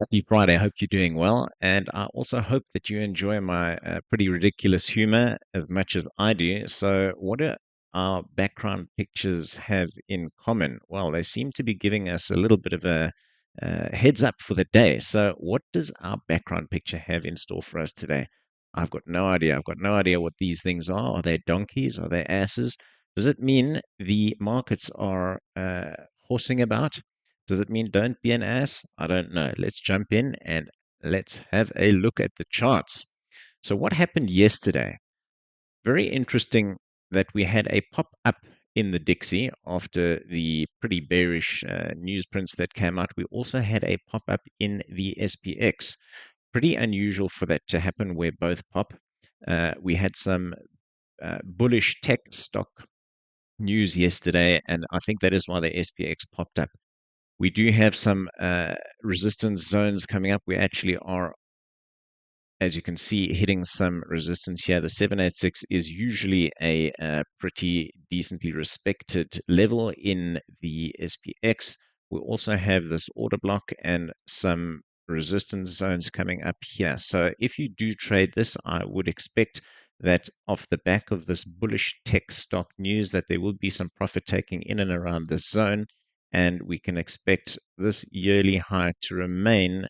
Happy Friday. I hope you're doing well. And I also hope that you enjoy my pretty ridiculous humor as much as I do. So, what do our background pictures have in common? Well, they seem to be giving us a little bit of a heads up for the day. So, what does our background picture have in store for us today? I've got no idea. I've got no idea what these things are. Are they donkeys? Are they asses? Does it mean the markets are horsing about? Does it mean don't be an ass? I don't know. Let's jump in and let's have a look at the charts. So, what happened yesterday? Very interesting that we had a pop up in the Dixie after the pretty bearish newsprints that came out. We also had a pop up in the SPX. Pretty unusual for that to happen where both pop. We had some bullish tech stock news yesterday, and I think that is why the SPX popped up. We do have some resistance zones coming up. We actually are, as you can see, hitting some resistance here. The 786 is usually a pretty decently respected level in the SPX. We also have this order block and some resistance zones coming up here. So if you do trade this, I would expect that off the back of this bullish tech stock news that there will be some profit taking in and around this zone, and we can expect this yearly high to remain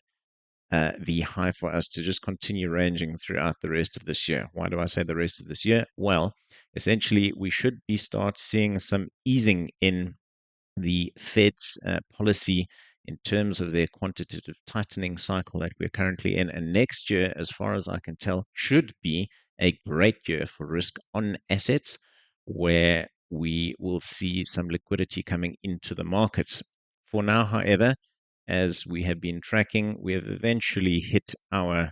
the high for us to just continue ranging throughout the rest of this year. Why do I say the rest of this year? Well, essentially, we should be start seeing some easing in the Fed's policy in terms of their quantitative tightening cycle that we're currently in. And next year, as far as I can tell, should be a great year for risk on assets where we will see some liquidity coming into the markets. For now, however, as we have been tracking, we have eventually hit our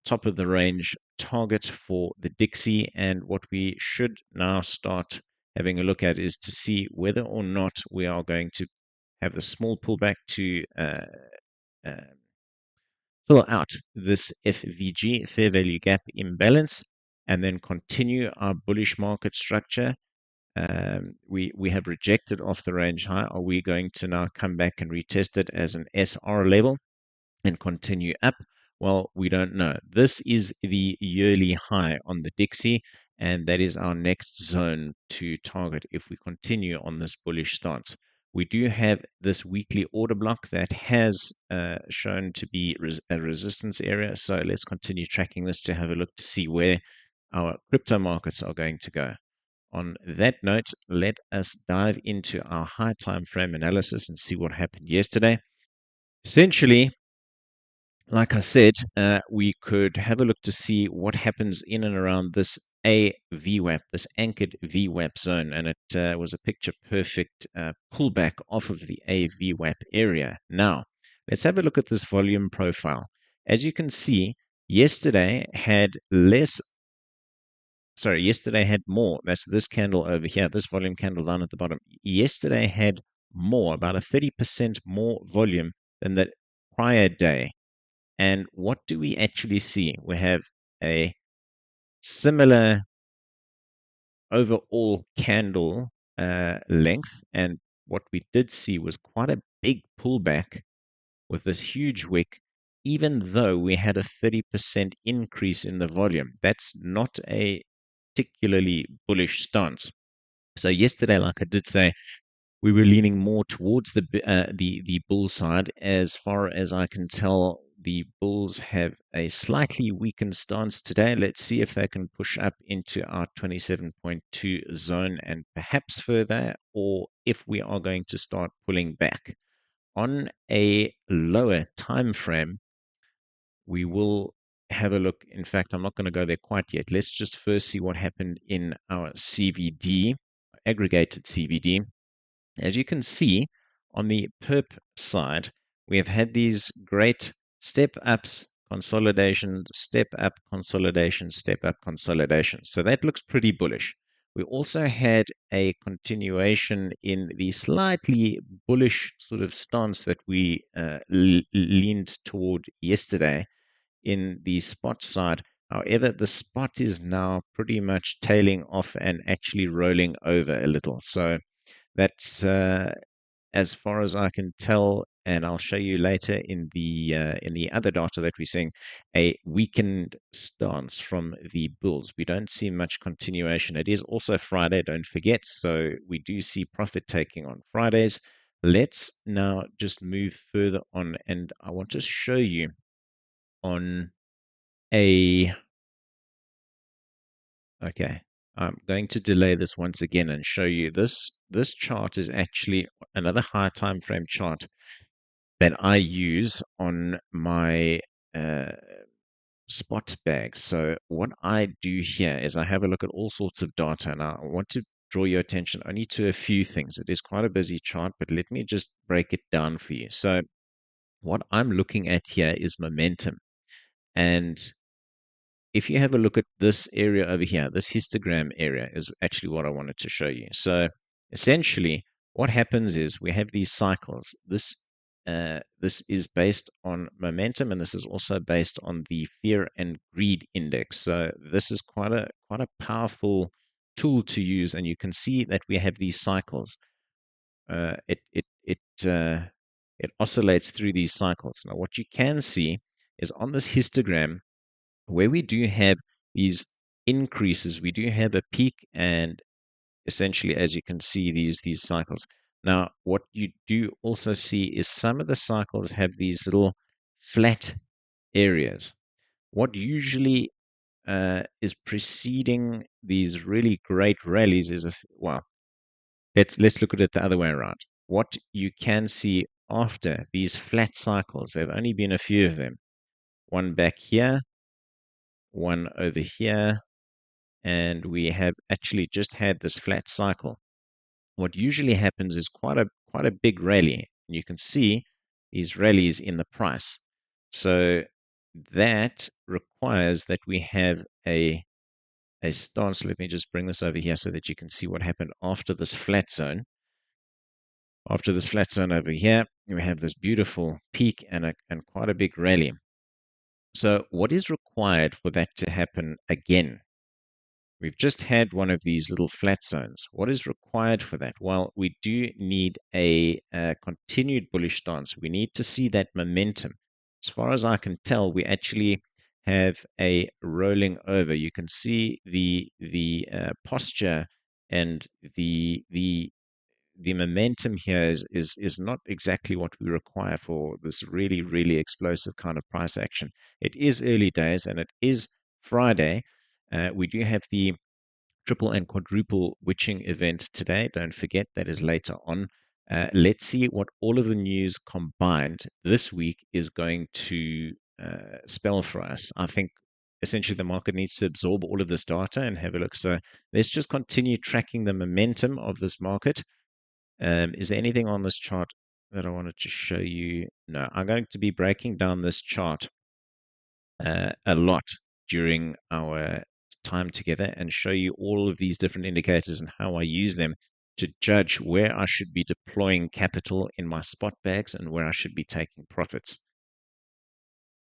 top of the range target for the Dixie. And what we should now start having a look at is to see whether or not we are going to have the small pullback to uh, fill out this FVG, fair value gap imbalance, and then continue our bullish market structure. We have rejected off the range high. Are we going to now come back and retest it as an SR level and continue up? Well, we don't know. This is the yearly high on the Dixie, and that is our next zone to target if we continue on this bullish stance. We do have this weekly order block that has shown to be a resistance area. So let's continue tracking this to have a look to see where our crypto markets are going to go. On that note, let us dive into our high time frame analysis and see what happened yesterday. Essentially, like I said, we could have a look to see what happens in and around this A VWAP, this anchored VWAP zone, and it was a picture perfect pullback off of the A VWAP area. Now, let's have a look at this volume profile. As you can see, yesterday had more. That's this candle over here, this volume candle down at the bottom. Yesterday had more, about a 30% more volume than the prior day. And what do we actually see? We have a similar overall candle length. And what we did see was quite a big pullback with this huge wick, even though we had a 30% increase in the volume. That's not a particularly bullish stance. So yesterday, like I did say, we were leaning more towards the bull side. As far as I can tell, the bulls have a slightly weakened stance today. Let's see if they can push up into our 27.2 zone and perhaps further, or if we are going to start pulling back. On a lower time frame, we will have a look. In fact, I'm not going to go there quite yet. Let's just first see what happened in our CVD, aggregated CVD. As you can see, on the perp side, we have had these great step ups, consolidation, step up, consolidation, step up, consolidation. So that looks pretty bullish. We also had a continuation in the slightly bullish sort of stance that we leaned toward yesterday in the spot side. However, the spot is now pretty much tailing off and actually rolling over a little. So that's, as far as I can tell, and I'll show you later in the other data that we're seeing a weakened stance from the bulls. We don't see much continuation. It is also Friday, don't forget, so we do see profit taking on Fridays. Let's now just move further on, and I want to show you on a okay. I'm going to delay this once again and show you this. This chart is actually another high time frame chart that I use on my uh, spot bags. So what I do here is I have a look at all sorts of data, and I want to draw your attention only to a few things. It is quite a busy chart, but let me just break it down for you. So what I'm looking at here is momentum. And if you have a look at this area over here, this histogram area is actually what I wanted to show you. So essentially, what happens is we have these cycles. This is based on momentum, and this is also based on the fear and greed index. So this is quite a powerful tool to use, and you can see that we have these cycles. Uh, it it it uh, it oscillates through these cycles. Now, what you can see is on this histogram where we do have these increases, we do have a peak, and essentially, as you can see, these cycles. Now, what you do also see is some of the cycles have these little flat areas. What usually is preceding these really great rallies is well, let's look at it the other way around. What you can see after these flat cycles, there have only been a few of them. One back here, one over here, and we have actually just had this flat cycle. What usually happens is quite a big rally. And you can see these rallies in the price. So that requires that we have a stance. Let me just bring this over here so that you can see what happened after this flat zone. After this flat zone over here, we have this beautiful peak and quite a big rally. So what is required for that to happen again? We've just had one of these little flat zones. What is required for that? Well, we do need a continued bullish stance. We need to see that momentum. As far as I can tell, we actually have a rolling over. You can see the posture and the momentum here is not exactly what we require for this really explosive kind of price action. It is early days and it is Friday. We do have the triple and quadruple witching event today. Don't forget that is later on. Let's see what all of the news combined this week is going to spell for us. I think essentially the market needs to absorb all of this data and have a look. So let's just continue tracking the momentum of this market. Is there anything on this chart that I wanted to show you? No, I'm going to be breaking down this chart a lot during our time together and show you all of these different indicators and how I use them to judge where I should be deploying capital in my spot bags and where I should be taking profits.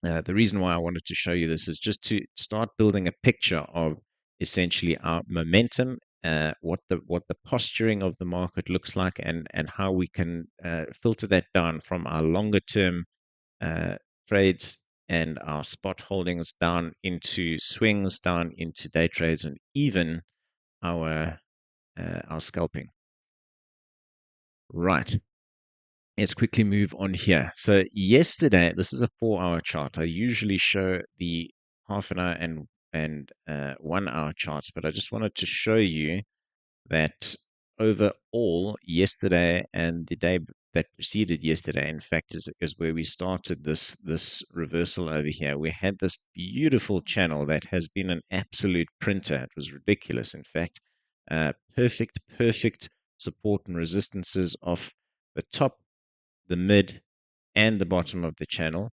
The reason why I wanted to show you this is just to start building a picture of essentially our momentum, what the posturing of the market looks like, and how we can filter that down from our longer term uh, trades and our spot holdings down into swings, down into day trades, and even our scalping. Right. Let's quickly move on here. So yesterday, this is a 4-hour chart. I usually show the half an hour and 1 hour charts, but I just wanted to show you that overall, yesterday and the day that preceded yesterday, in fact, is where we started this reversal over here. We had this beautiful channel that has been an absolute printer. It was ridiculous, in fact. Perfect support and resistances off the top, the mid, and the bottom of the channel.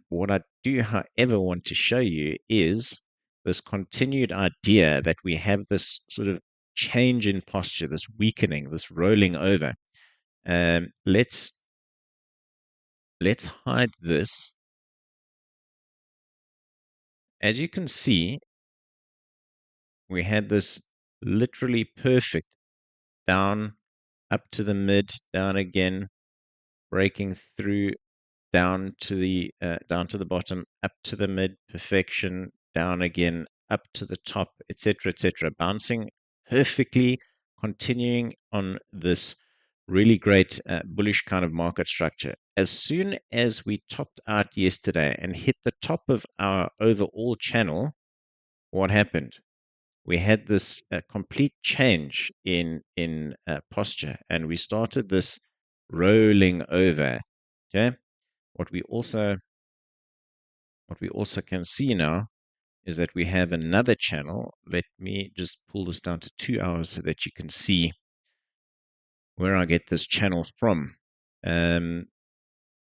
What I do, however, want to show you is this continued idea that we have this sort of change in posture, this weakening, this rolling over. Let's hide this. As you can see, we had this literally perfect down, up to the mid, down again, breaking through down to the bottom, up to the mid, perfection, down again, up to the top, etc., etc., bouncing perfectly, continuing on this really great bullish kind of market structure. As soon as we topped out yesterday and hit the top of our overall channel, what happened? We had this complete change in posture, and we started this rolling over. Okay, what we also what we also can see now is that we have another channel. Let me just pull this down to 2 hours so that you can see where I get this channel from. Um,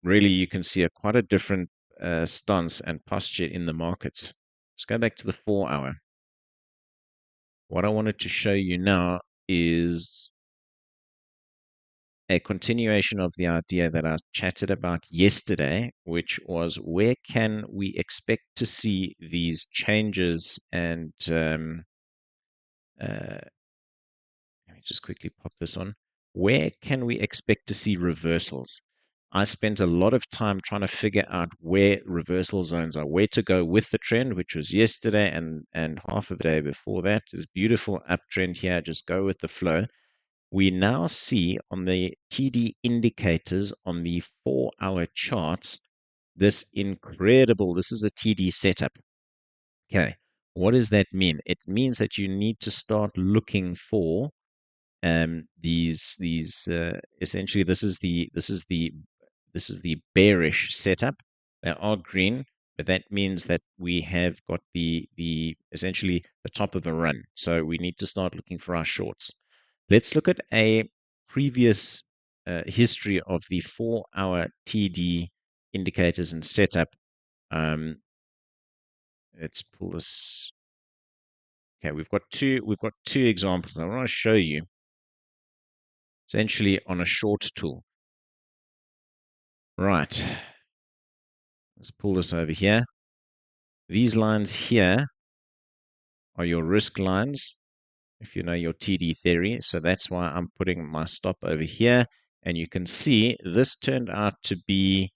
Really, you can see quite a different stance and posture in the markets. Let's go back to the 4 hour. What I wanted to show you now is a continuation of the idea that I chatted about yesterday, which was where can we expect to see these changes and let me just quickly pop this on. Where can we expect to see reversals? I spent a lot of time trying to figure out where reversal zones are, where to go with the trend, which was yesterday and half of the day before that. This beautiful uptrend here, just go with the flow. We now see on the TD indicators on the 4 hour charts this incredible, this is a TD setup. Okay, what does that mean? It means that you need to start looking for these essentially this is the bearish setup. They are green, but that means that we have got the essentially the top of a run. So we need to start looking for our shorts. Let's look at a previous history of the 4 hour TD indicators and setup. Um, let's pull this. Okay, we've got two examples. I want to show you essentially on a short tool. Right, let's pull this over here. These lines here are your risk lines, if you know your TD theory. So that's why I'm putting my stop over here. And you can see this turned out to be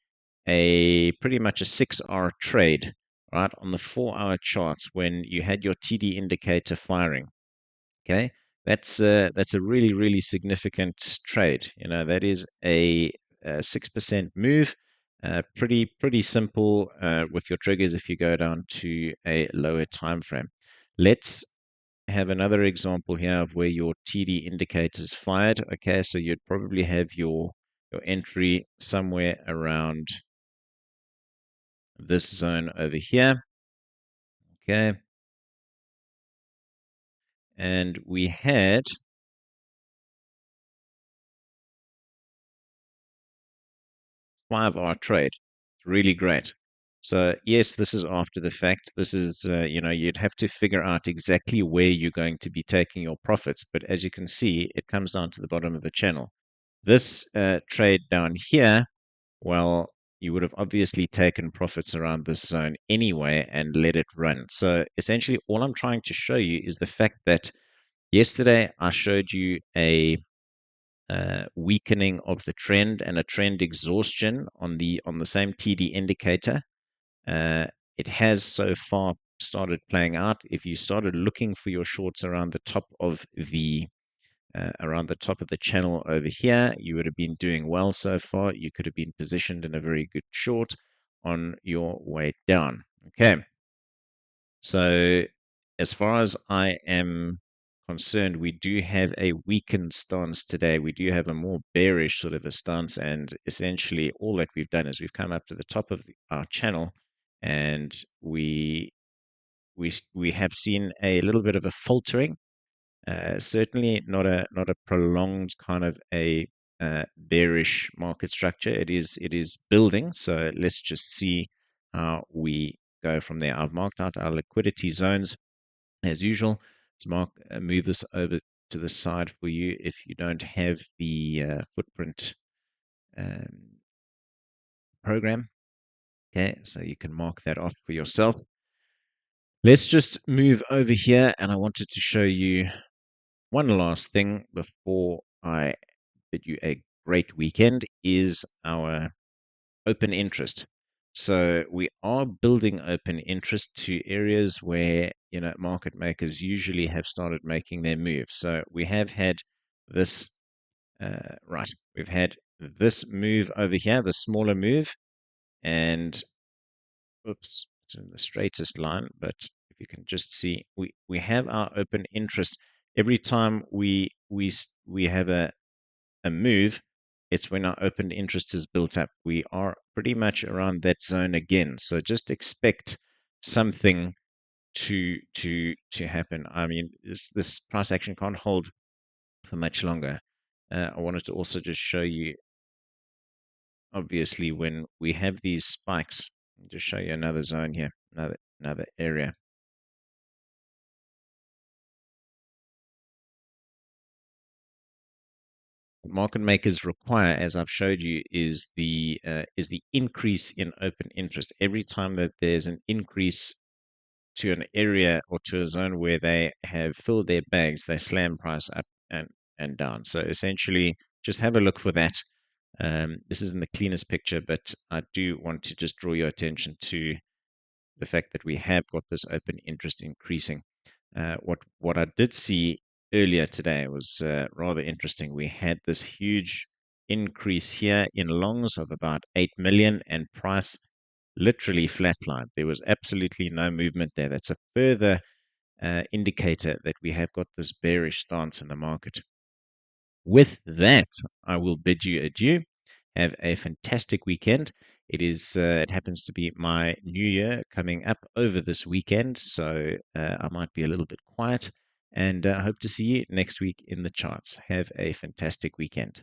a pretty much a 6-hour trade, right, on the 4 hour charts when you had your TD indicator firing. Okay, that's a really, really significant trade. That is a 6% move. Pretty simple with your triggers if you go down to a lower time frame. Let's have another example here of where your TD indicators fired. Okay, so you'd probably have your entry somewhere around this zone over here. Okay, and we had 5-hour trade. It's really great. So yes, this is after the fact. This is, you'd have to figure out exactly where you're going to be taking your profits. But as you can see, it comes down to the bottom of the channel. This trade down here, well, you would have obviously taken profits around this zone anyway and let it run. So essentially, all I'm trying to show you is the fact that yesterday I showed you a weakening of the trend and a trend exhaustion on the same TD indicator. Uh, it has so far started playing out. If you started looking for your shorts around the top of the channel over here, you would have been doing well so far. You could have been positioned in a very good short on your way down. Okay, so as far as I am concerned, we do have a weakened stance today. We do have a more bearish sort of a stance, and essentially all that we've done is we've come up to the top of our channel, and we have seen a little bit of a faltering. Certainly not a prolonged kind of a bearish market structure. It is building. So let's just see how we go from there. I've marked out our liquidity zones as usual. Let's move this over to the side for you if you don't have the footprint um, program. Okay, so you can mark that off for yourself. Let's just move over here, and I wanted to show you one last thing before I bid you a great weekend is our open interest. So we are building open interest to areas where, market makers usually have started making their move. So we have had this, right, we've had this move over here, the smaller move, and oops, it's in the straightest line, but if you can just see, we have our open interest. Every time we have a move, it's when our open interest is built up. We are pretty much around that zone again. So just expect something to happen. I mean, this price action can't hold for much longer. I wanted to also just show you, obviously, when we have these spikes, just show you another zone here, another area. What market makers require, as I've showed you, is the increase in open interest. Every time that there's an increase to an area or to a zone where they have filled their bags, they slam price up and down. So essentially, just have a look for that. This isn't the cleanest picture, but I do want to just draw your attention to the fact that we have got this open interest increasing. What I did see earlier today was rather interesting. We had this huge increase here in longs of about 8 million, and price literally flatlined. There was absolutely no movement there. That's a further indicator that we have got this bearish stance in the market. With that, I will bid you adieu. Have a fantastic weekend. It happens to be my new year coming up over this weekend, so I might be a little bit quiet, and I hope to see you next week in the charts. Have a fantastic weekend.